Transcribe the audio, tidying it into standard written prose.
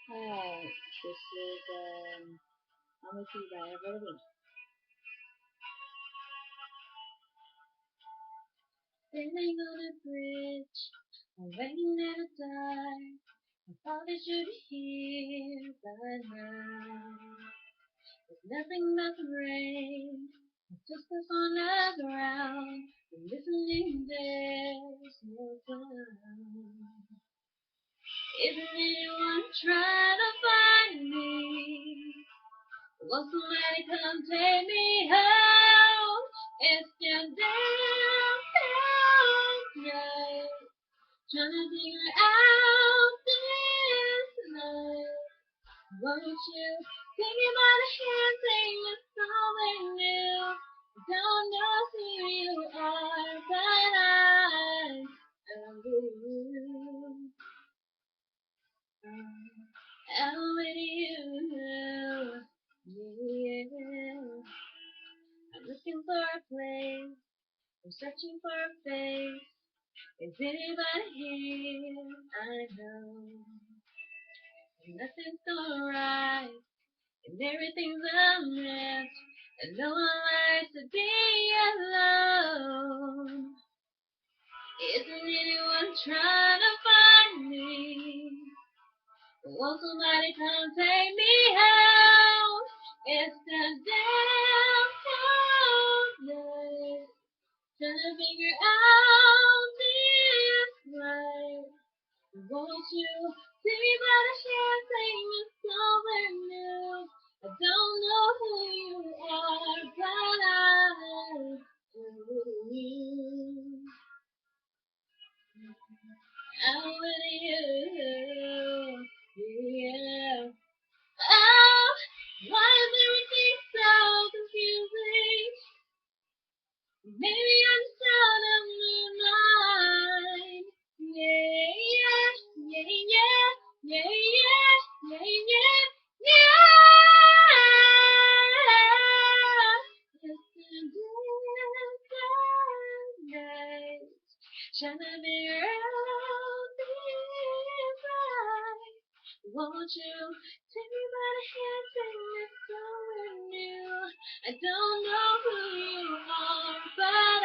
Hi, this is Amity by Verlin. Standing on a bridge, I'm waiting in the dark. I thought they should be here by now. There's nothing but the rain, it's just us on the ground. And listening, there's no sound. Isn't anyone trying to find me? Will somebody come take me home? It's still downtown night. Trying to figure out this night. Won't you take me by the hand, sing us something new? I don't know who you are, but I'm with you. I'm with you. Yeah. I'm looking for a place. I'm searching for a face. Is anybody here? I know nothing's going right, and everything's a mess, and no one likes to be alone. Isn't anyone trying to find me? Won't somebody come take me home? It's the downtown night. Trying to figure out this life. Won't you take me by the hand, take me somewhere new? I don't know who you are, but I am with you. I'm with you. Yeah. Oh, why is everything so confusing? Maybe I'm just out of my mind. Yeah, yeah, yeah, yeah, yeah, yeah, yeah, yeah, yeah. It's a night, trying to figure out this life. Won't you take me by the hand, take me somewhere new? I don't know who you are, but